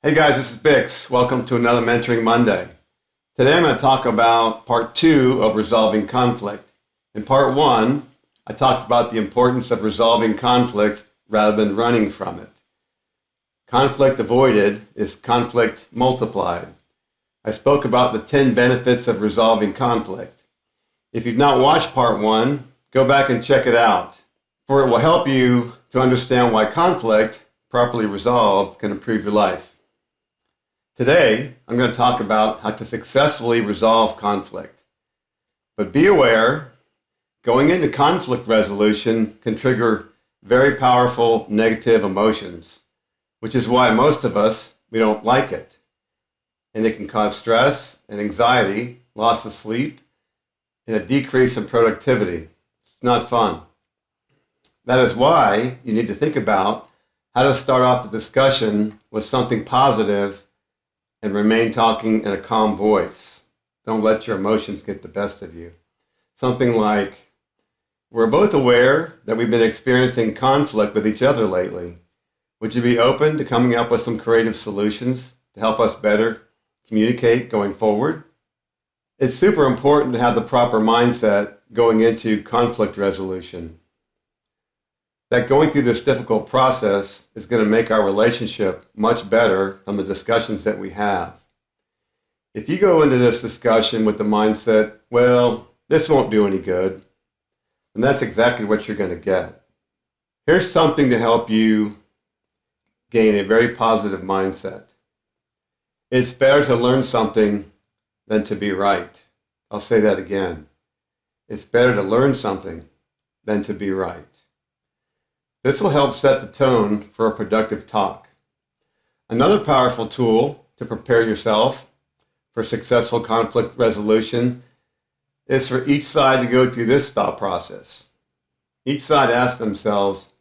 Hey guys, this is BiXX. Welcome to another Mentoring Monday. Today I'm going to talk about part 2 of resolving conflict. In part 1, I talked about the importance of resolving conflict rather than running from it. Conflict avoided is conflict multiplied. I spoke about the 10 benefits of resolving conflict. If you've not watched part 1, go back and check it out, for it will help you to understand why conflict, properly resolved, can improve your life. Today, I'm going to talk about how to successfully resolve conflict. But be aware, going into conflict resolution can trigger very powerful negative emotions, which is why most of us, we don't like it. And it can cause stress and anxiety, loss of sleep, and a decrease in productivity. It's not fun. That is why you need to think about how to start off the discussion with something positive and remain talking in a calm voice. Don't let your emotions get the best of you. Something like, we're both aware that we've been experiencing conflict with each other lately. Would you be open to coming up with some creative solutions to help us better communicate going forward? It's super important to have the proper mindset going into conflict resolution. That going through this difficult process is going to make our relationship much better from the discussions that we have. If you go into this discussion with the mindset, well, this won't do any good, then that's exactly what you're going to get. Here's something to help you gain a very positive mindset. It's better to learn something than to be right. I'll say that again. It's better to learn something than to be right. This will help set the tone for a productive talk. Another powerful tool to prepare yourself for successful conflict resolution is for each side to go through this thought process. Each side asks themselves,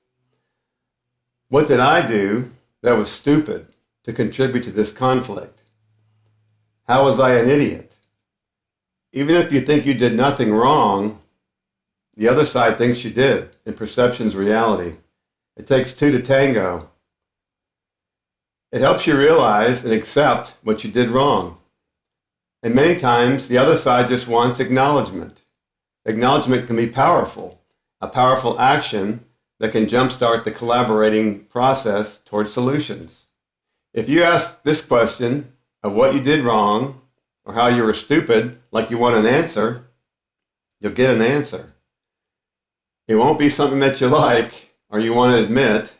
what did I do that was stupid to contribute to this conflict? How was I an idiot? Even if you think you did nothing wrong, the other side thinks you did, and perception's reality. It takes two to tango. It helps you realize and accept what you did wrong. And many times, the other side just wants acknowledgement. Acknowledgement can be powerful, a powerful action that can jumpstart the collaborating process towards solutions. If you ask this question of what you did wrong or how you were stupid, like you want an answer, you'll get an answer. It won't be something that you like or you want to admit,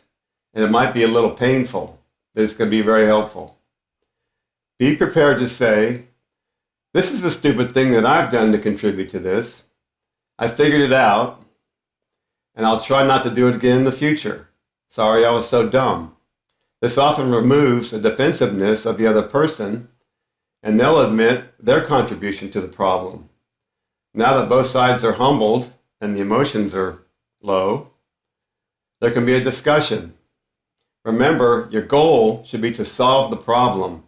and it might be a little painful, but it's going to be very helpful. Be prepared to say, this is the stupid thing that I've done to contribute to this. I figured it out, and I'll try not to do it again in the future. Sorry I was so dumb. This often removes the defensiveness of the other person, and they'll admit their contribution to the problem. Now that both sides are humbled and the emotions are low, there can be a discussion. Remember, your goal should be to solve the problem,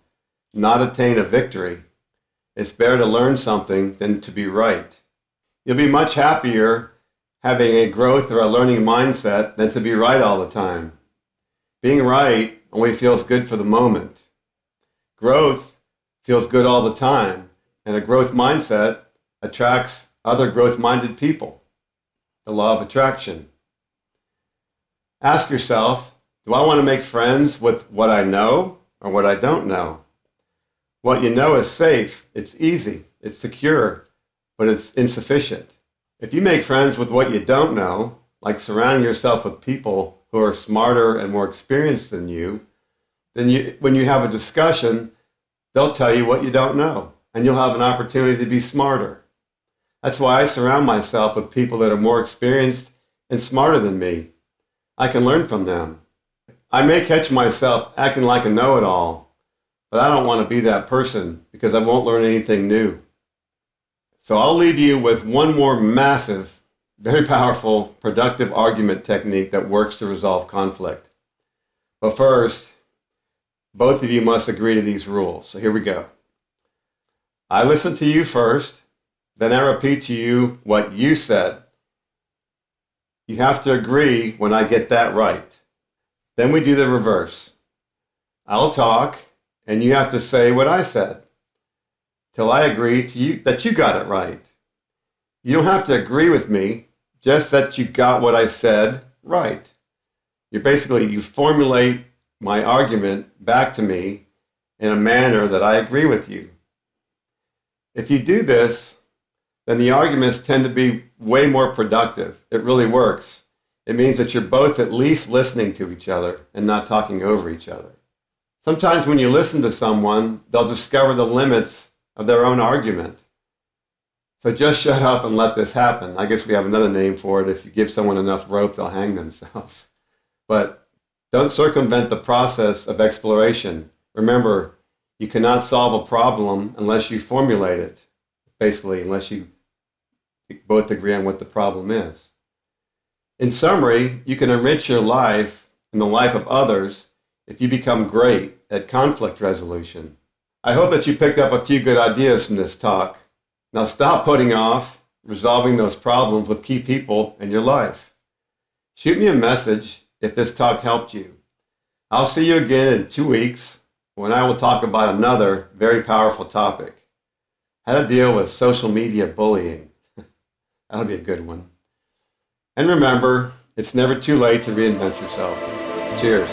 not attain a victory. It's better to learn something than to be right. You'll be much happier having a growth or a learning mindset than to be right all the time. Being right only feels good for the moment. Growth feels good all the time, and a growth mindset attracts other growth-minded people. The law of attraction. Ask yourself, do I want to make friends with what I know or what I don't know? What you know is safe, it's easy, it's secure, but it's insufficient. If you make friends with what you don't know, like surrounding yourself with people who are smarter and more experienced than you, then when you have a discussion, they'll tell you what you don't know, and you'll have an opportunity to be smarter. That's why I surround myself with people that are more experienced and smarter than me. I can learn from them. I may catch myself acting like a know-it-all, but I don't want to be that person because I won't learn anything new. So I'll leave you with one more massive, very powerful, productive argument technique that works to resolve conflict. But first, both of you must agree to these rules. So here we go. I listen to you first, then I repeat to you what you said. You have to agree when I get that right. Then we do the reverse. I'll talk, and you have to say what I said till I agree to you that you got it right. You don't have to agree with me, just that you got what I said right. You formulate my argument back to me in a manner that I agree with you. If you do this, then the arguments tend to be way more productive. It really works. It means that you're both at least listening to each other and not talking over each other. Sometimes when you listen to someone, they'll discover the limits of their own argument. So just shut up and let this happen. I guess we have another name for it. If you give someone enough rope, they'll hang themselves. But don't circumvent the process of exploration. Remember, you cannot solve a problem unless you formulate it. Basically, unless you both agree on what the problem is. In summary, you can enrich your life and the life of others if you become great at conflict resolution. I hope that you picked up a few good ideas from this talk. Now stop putting off resolving those problems with key people in your life. Shoot me a message if this talk helped you. I'll see you again in 2 weeks when I will talk about another very powerful topic: how to deal with social media bullying. That'll be a good one. And remember, it's never too late to reinvent yourself. Cheers.